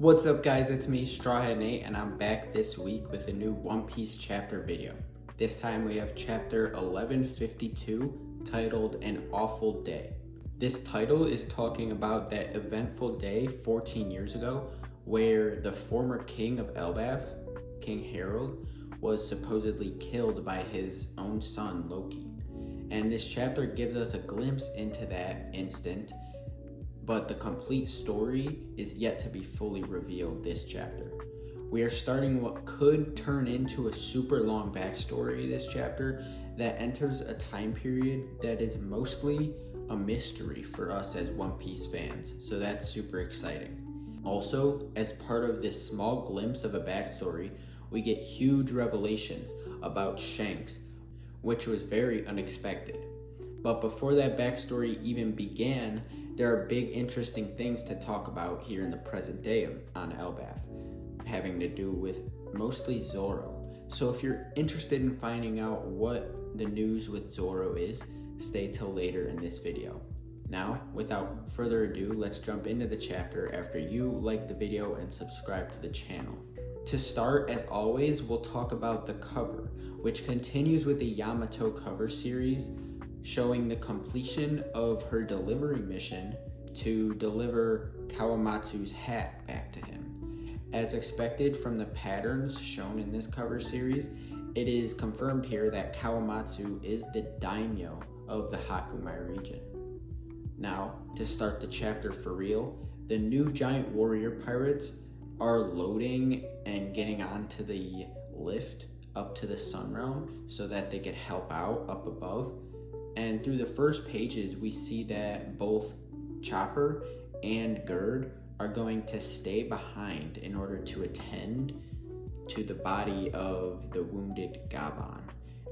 What's up guys, it's me, Strawhead Nate, and I'm back this week with a new One Piece chapter video. This time we have chapter 1152 titled An Awful Day. This title is talking about that eventful day 14 years ago where the former king of Elbaf, King Harold, was supposedly killed by his own son Loki. And this chapter gives us a glimpse into that instant, but the complete story is yet to be fully revealed this chapter. We are starting what could turn into a super long backstory this chapter that enters a time period that is mostly a mystery for us as One Piece fans, so that's super exciting. Also, as part of this small glimpse of a backstory, we get huge revelations about Shanks, which was very unexpected. But before that backstory even began, there are big interesting things to talk about here in the present day on Elbaf, having to do with mostly Zoro. So if you're interested in finding out what the news with Zoro is, stay till later in this video. Now, without further ado, let's jump into the chapter after you like the video and subscribe to the channel. To start, as always, we'll talk about the cover, which continues with the Yamato cover series, showing the completion of her delivery mission to deliver Kawamatsu's hat back to him. As expected from the patterns shown in this cover series, it is confirmed here that Kawamatsu is the daimyo of the Hakumai region. Now, to start the chapter for real, the new giant warrior pirates are loading and getting onto the lift up to the Sun Realm so that they could help out up above. And through the first pages, we see that both Chopper and Gerd are going to stay behind in order to attend to the body of the wounded Gabon.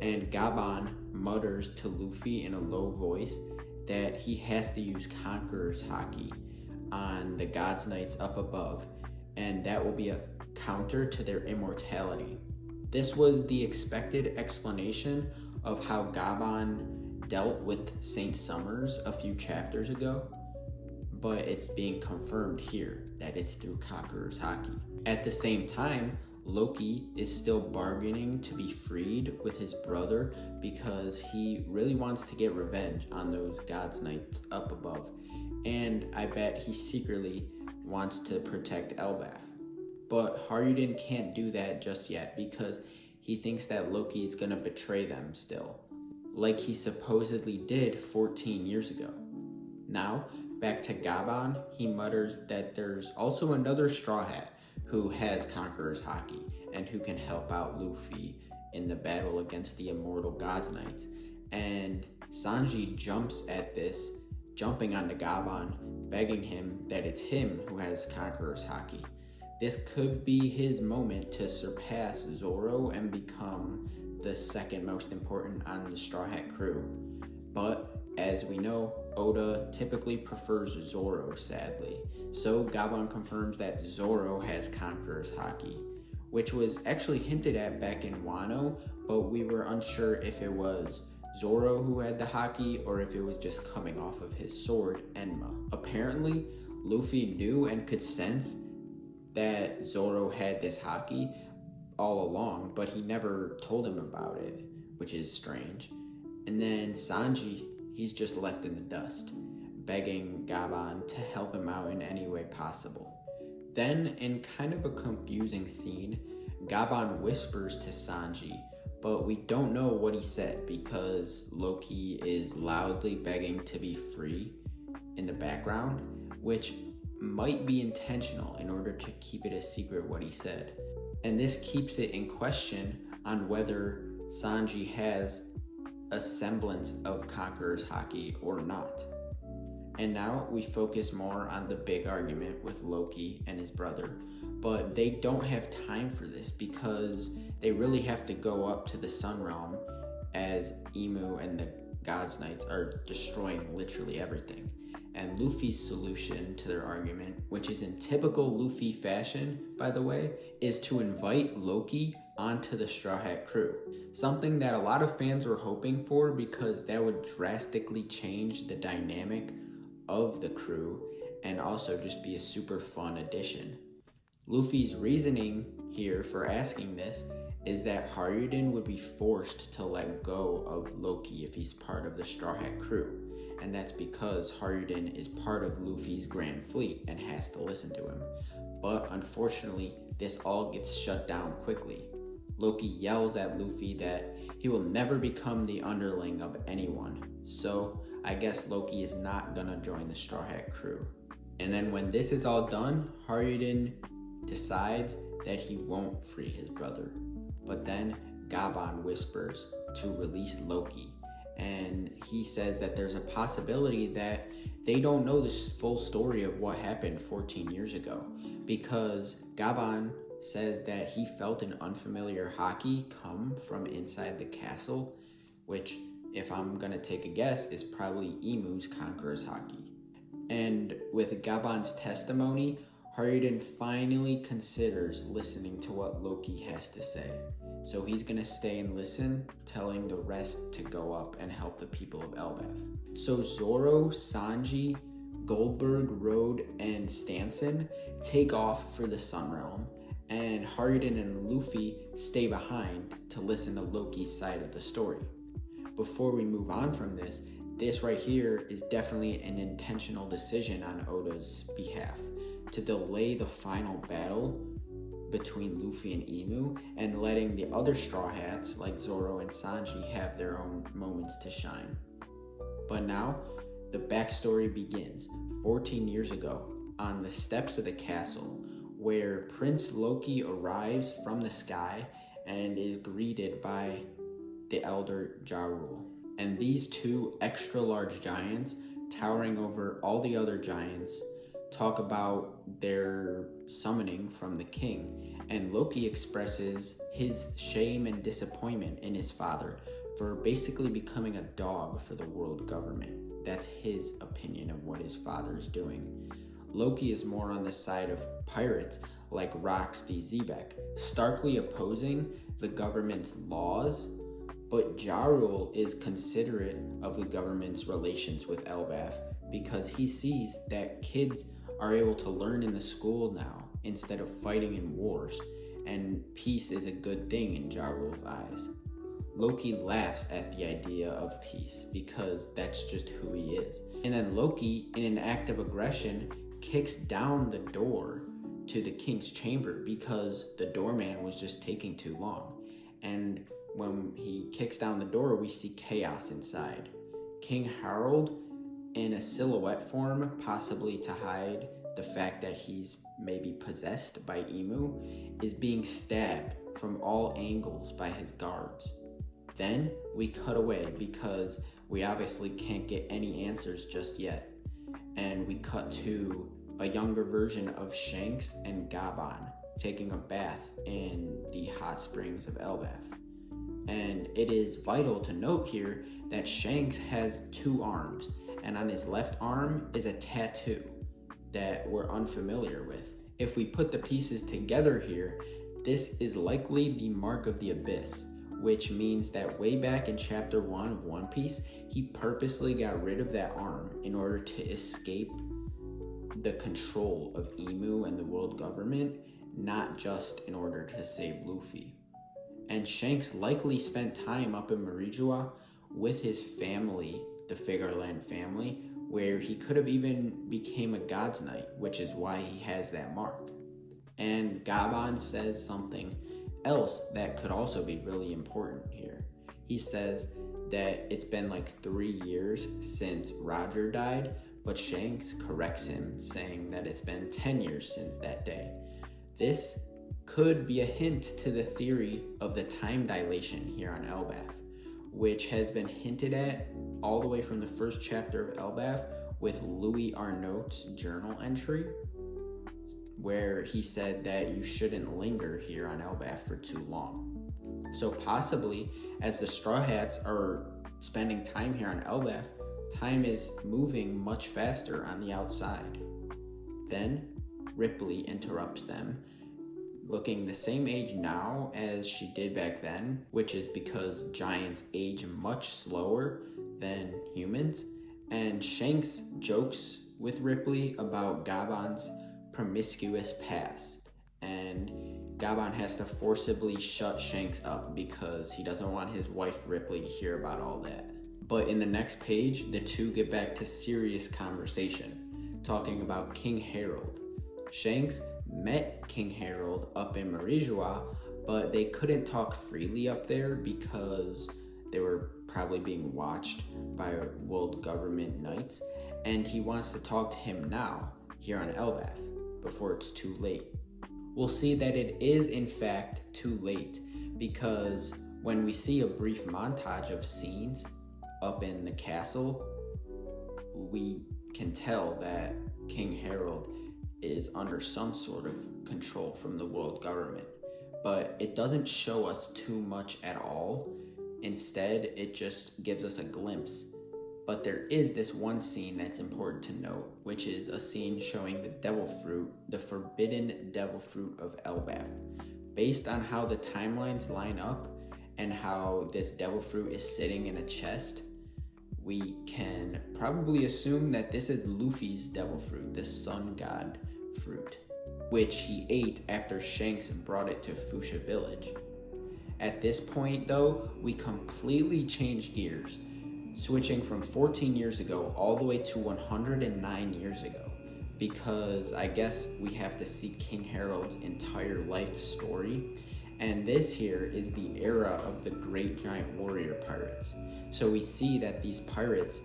And Gabon mutters to Luffy in a low voice that he has to use Conqueror's Haki on the God's Knights up above, and that will be a counter to their immortality. This was the expected explanation of how Gabon dealt with Saint Summers a few chapters ago, but it's being confirmed here that it's through Conqueror's Haki. At the same time, Loki is still bargaining to be freed with his brother because he really wants to get revenge on those God's Knights up above, and I bet he secretly wants to protect Elbaf. But Haryuden can't do that just yet because he thinks that Loki is gonna betray them still, like he supposedly did 14 years ago. Now, back to Gabon, he mutters that there's also another Straw Hat who has Conqueror's Haki and who can help out Luffy in the battle against the immortal God's Knights. And Sanji jumps at this, jumping onto Gabon, begging him that it's him who has Conqueror's Haki. This could be his moment to surpass Zoro and become the second most important on the Straw Hat crew. But as we know, Oda typically prefers Zoro, sadly. So Gabon confirms that Zoro has Conqueror's Haki, which was actually hinted at back in Wano, but we were unsure if it was Zoro who had the Haki or if it was just coming off of his sword, Enma. Apparently, Luffy knew and could sense that Zoro had this Haki all along, but he never told him about it, which is strange. And then Sanji, he's just left in the dust, begging Gabon to help him out in any way possible. Then, in kind of a confusing scene, Gabon whispers to Sanji, but we don't know what he said because Loki is loudly begging to be free in the background, which might be intentional in order to keep it a secret what he said. And this keeps it in question on whether Sanji has a semblance of Conqueror's Haki or not. And now we focus more on the big argument with Loki and his brother, but they don't have time for this because they really have to go up to the Sun Realm as Imu and the God's Knights are destroying literally everything. And Luffy's solution to their argument, which is in typical Luffy fashion, by the way, is to invite Loki onto the Straw Hat crew. Something that a lot of fans were hoping for because that would drastically change the dynamic of the crew and also just be a super fun addition. Luffy's reasoning here for asking this is that Haruden would be forced to let go of Loki if he's part of the Straw Hat crew, and that's because Haruden is part of Luffy's Grand Fleet and has to listen to him. But unfortunately, this all gets shut down quickly. Loki yells at Luffy that he will never become the underling of anyone, so I guess Loki is not gonna join the Straw Hat crew. And then when this is all done, Haruden decides that he won't free his brother. But then Gaban whispers to release Loki, and he says that there's a possibility that they don't know the full story of what happened 14 years ago, because Gaban says that he felt an unfamiliar haki come from inside the castle, which, if I'm gonna take a guess, is probably Imu's Conqueror's haki. And with Gaban's testimony, Haruden finally considers listening to what Loki has to say. So he's gonna stay and listen, telling the rest to go up and help the people of Elbaf. So Zoro, Sanji, Goldberg, Rode, and Stanson take off for the Sun Realm, and Haruden and Luffy stay behind to listen to Loki's side of the story. Before we move on from this right here is definitely an intentional decision on Oda's behalf to delay the final battle between Luffy and Imu and letting the other Straw Hats like Zoro and Sanji have their own moments to shine. But now, the backstory begins 14 years ago on the steps of the castle, where Prince Loki arrives from the sky and is greeted by the elder Ja Rule. And these two extra large giants, towering over all the other giants, talk about their summoning from the king. And Loki expresses his shame and disappointment in his father for basically becoming a dog for the world government. That's his opinion of what his father is doing. Loki is more on the side of pirates like Rox D. Zebek, starkly opposing the government's laws, but Ja Rule is considerate of the government's relations with Elbaf because he sees that kids are able to learn in the school now instead of fighting in wars, and peace is a good thing in Ja Rule's eyes. Loki laughs at the idea of peace because that's just who he is. And then Loki, in an act of aggression, kicks down the door to the king's chamber because the doorman was just taking too long. And when he kicks down the door, we see chaos inside. King Harold, in a silhouette form, possibly to hide the fact that he's maybe possessed by Imu, is being stabbed from all angles by his guards. Then we cut away because we obviously can't get any answers just yet. And we cut to a younger version of Shanks and Gaban taking a bath in the hot springs of Elbaf. And it is vital to note here that Shanks has two arms, and on his left arm is a tattoo that we're unfamiliar with. If we put the pieces together here, this is likely the Mark of the Abyss, which means that way back in chapter 1 of One Piece, he purposely got rid of that arm in order to escape the control of Imu and the world government, not just in order to save Luffy. And Shanks likely spent time up in Marijua with his family, the Figureland family, where he could have even became a God's Knight, which is why he has that mark. And Gaban says something else that could also be really important here. He says that it's been like 3 years since Roger died, but Shanks corrects him, saying that it's been 10 years since that day. This could be a hint to the theory of the time dilation here on Elbaf, which has been hinted at all the way from the first chapter of Elbaf with Louis Arnault's journal entry, where he said that you shouldn't linger here on Elbaf for too long. So possibly, as the Straw Hats are spending time here on Elbaf, time is moving much faster on the outside. Then Ripley interrupts them, looking the same age now as she did back then, which is because giants age much slower than humans. And Shanks jokes with Ripley about Gaban's promiscuous past Gabon has to forcibly shut Shanks up because he doesn't want his wife Ripley to hear about all that. But in the next page, the two get back to serious conversation, talking about King Harold. Shanks met King Harold up in Marijois, but they couldn't talk freely up there because they were probably being watched by world government knights, and he wants to talk to him now, here on Elbaf, before it's too late. We'll see that it is in fact too late, because when we see a brief montage of scenes up in the castle, we can tell that King Harold is under some sort of control from the world government. But it doesn't show us too much at all. Instead, it just gives us a glimpse. But there is this one scene that's important to note, which is a scene showing the devil fruit, the forbidden devil fruit of Elbaf. Based on how the timelines line up and how this devil fruit is sitting in a chest, we can probably assume that this is Luffy's devil fruit, the sun god fruit, which he ate after Shanks brought it to Fuchsia Village. At this point, though, we completely change gears, switching from 14 years ago all the way to 109 years ago, because I guess we have to see King Harold's entire life story, and this here is the era of the Great Giant Warrior Pirates. So we see that these pirates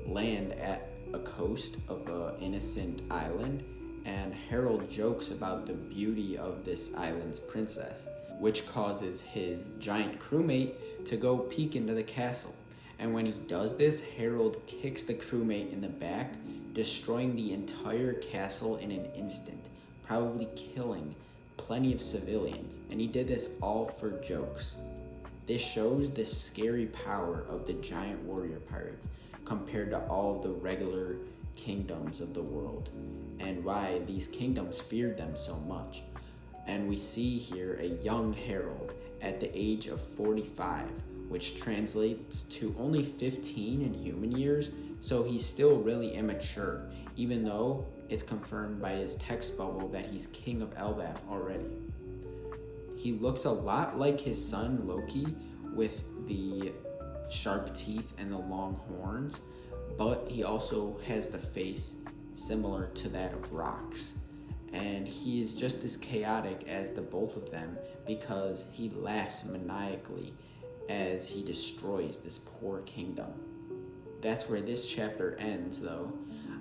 land at a coast of an innocent island, and Harold jokes about the beauty of this island's princess, which causes his giant crewmate to go peek into the castle. And when he does this, Harold kicks the crewmate in the back, destroying the entire castle in an instant, probably killing plenty of civilians, and he did this all for jokes. This shows the scary power of the giant warrior pirates compared to all the regular kingdoms of the world, and why these kingdoms feared them so much. And we see here a young Harold at the age of 45, which translates to only 15 in human years, so he's still really immature, even though it's confirmed by his text bubble that he's king of Elbaf already. He looks a lot like his son Loki, with the sharp teeth and the long horns, but he also has the face similar to that of Rock's. And he is just as chaotic as the both of them because he laughs maniacally as he destroys this poor kingdom. That's where this chapter ends, though.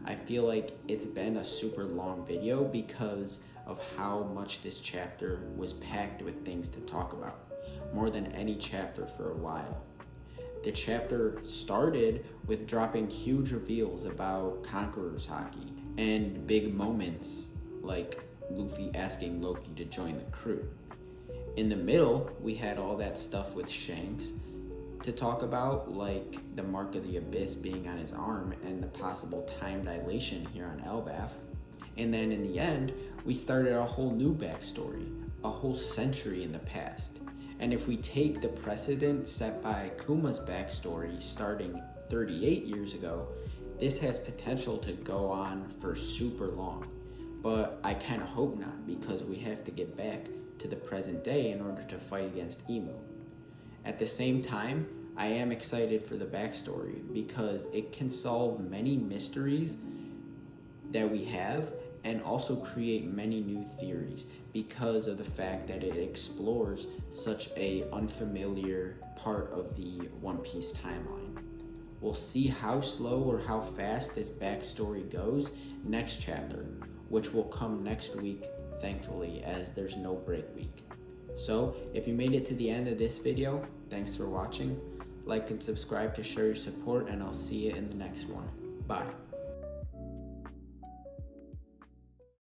I feel like it's been a super long video because of how much this chapter was packed with things to talk about, more than any chapter for a while. The chapter started with dropping huge reveals about Conqueror's Hockey and big moments like Luffy asking Loki to join the crew. In the middle, we had all that stuff with Shanks to talk about, like the Mark of the Abyss being on his arm and the possible time dilation here on Elbaf. And then in the end, we started a whole new backstory, a whole century in the past. And if we take the precedent set by Kuma's backstory starting 38 years ago, this has potential to go on for super long. But I kind of hope not, because we have to get back to the present day in order to fight against Emu. At the same time, I am excited for the backstory because it can solve many mysteries that we have and also create many new theories because of the fact that it explores such a unfamiliar part of the One Piece timeline. We'll see how slow or how fast this backstory goes next chapter, which will come next week, thankfully, as there's no break week. So, if you made it to the end of this video, thanks for watching. Like and subscribe to show your support, and I'll see you in the next one. Bye.